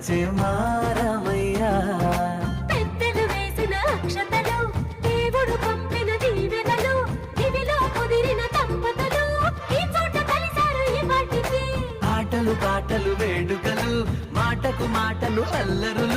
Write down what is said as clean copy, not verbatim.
వచ్చే మారమయ్యా. పెద్దలు వేసిన అక్షతలు, దేవుడు పంపిన దీవెనలు, ఇవిలో కుదిరిన దంపతులు ఈ చోట కలిశారు ఇవాటికి. ఆటలు పాటలు వేడుకలు, మాటకు మాటలు అల్లరులు,